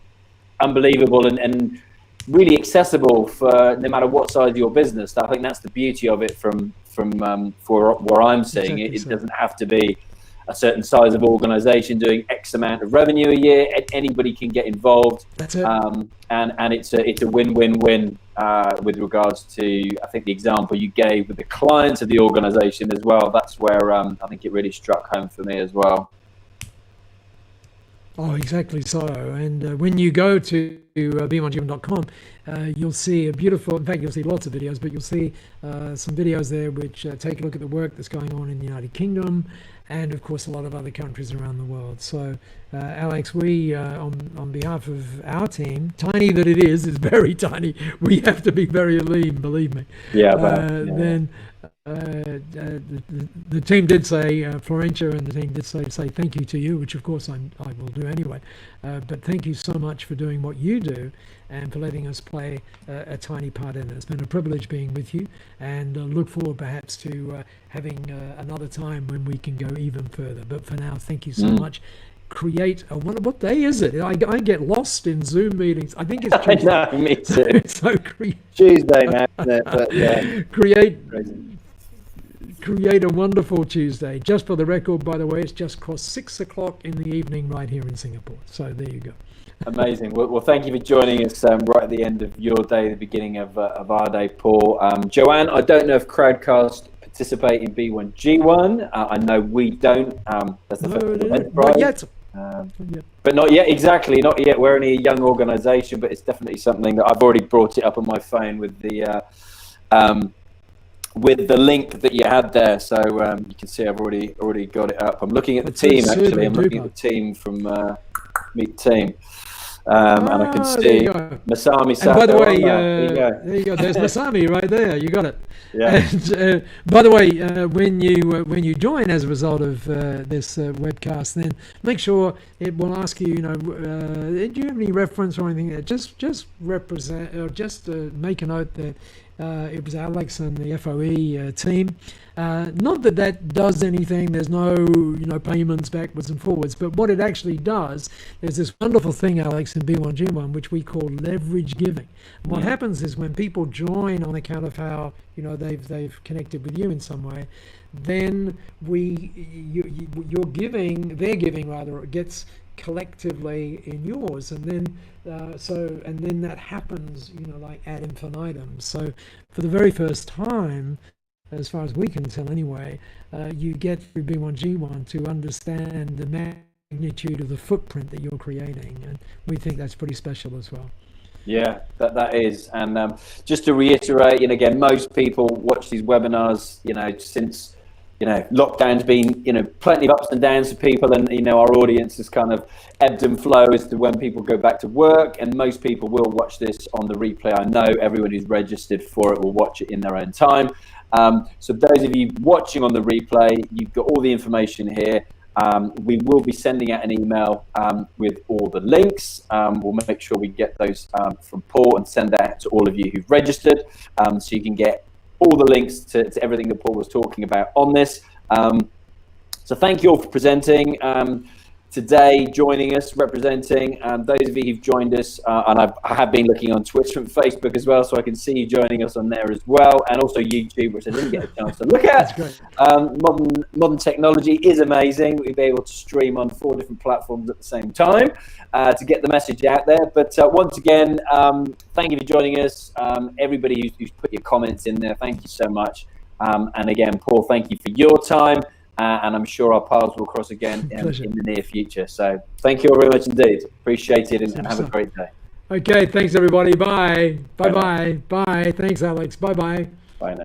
unbelievable and really accessible for no matter what size of your business. I think that's the beauty of it from where I'm seeing it. It doesn't have to be a certain size of organization doing X amount of revenue a year. Anybody can get involved. That's it. And it's a win-win-win with regards to, I think, the example you gave with the clients of the organization as well. That's where I think it really struck home for me as well. Oh, exactly so. And when you go to be1gym.com, you'll see a beautiful, in fact, you'll see lots of videos, but you'll see some videos there which take a look at the work that's going on in the United Kingdom and, of course, a lot of other countries around the world. So, Alex, we, on behalf of our team, tiny that it is very tiny. We have to be very lean, believe me. Yeah. Then the team did say, Florentia and the team did say thank you to you, which of course I will do anyway. But thank you so much for doing what you do and for letting us play a tiny part in it. It's been a privilege being with you, and look forward perhaps to having another time when we can go even further. But for now, thank you so much. Create a what day is it? I get lost in Zoom meetings. I think it's Tuesday. I know, me too. So Tuesday now, but yeah. Create a wonderful Tuesday. Just for the record, by the way, it's just crossed 6 o'clock in the evening right here in Singapore. So there you go. Amazing. Well, thank you for joining us right at the end of your day, the beginning of our day, Paul. Joanne, I don't know if Crowdcast participate in B1G1. I know we don't. That's the not yet. But not yet, exactly, not yet. We're only a young organisation, but it's definitely something that I've already brought it up on my phone with the link that you had there. So you can see I've already got it up. I'm looking at the team, actually. I'm looking at the team from Meet the Team. And I can see Masami Sato. And by the way, there you go. There's Masami right there. You got it. Yeah. And by the way, when you join as a result of this webcast, then make sure it will ask you. Do you have any reference or anything? Just represent or just make a note that it was Alex and the FOE team. Not that does anything. There's no payments backwards and forwards. But what it actually does, there's this wonderful thing, Alex, in B1G1, which we call leverage giving. And what happens is when people join on account of how they've connected with you in some way, then their giving rather gets collectively in yours, and then that happens like ad infinitum. So for the very first time, as far as we can tell anyway, you get through B1G1 to understand the magnitude of the footprint that you're creating. And we think that's pretty special as well. Yeah, that is. And just to reiterate, again, most people watch these webinars, since, lockdown's been, plenty of ups and downs for people. And, our audience has kind of ebbed and flowed as to when people go back to work. And most people will watch this on the replay. I know everyone who's registered for it will watch it in their own time. So those of you watching on the replay, you've got all the information here. We will be sending out an email with all the links. We'll make sure we get those from Paul and send that to all of you who've registered, so you can get all the links to everything that Paul was talking about on this. So thank you all for presenting today, joining us, representing. Those of you who've joined us, and I have been looking on Twitter and Facebook as well, so I can see you joining us on there as well, and also YouTube, which I didn't get a chance to look at. Modern technology is amazing. We'll be able to stream on 4 different platforms at the same time to get the message out there. But once again, thank you for joining us. Everybody who's put your comments in there, thank you so much. And again, Paul, thank you for your time. And I'm sure our paths will cross again in the near future. So thank you all very much indeed. Appreciate it, and have a great day. Okay, thanks everybody. Bye. Bye. Thanks, Alex. Bye. Bye now.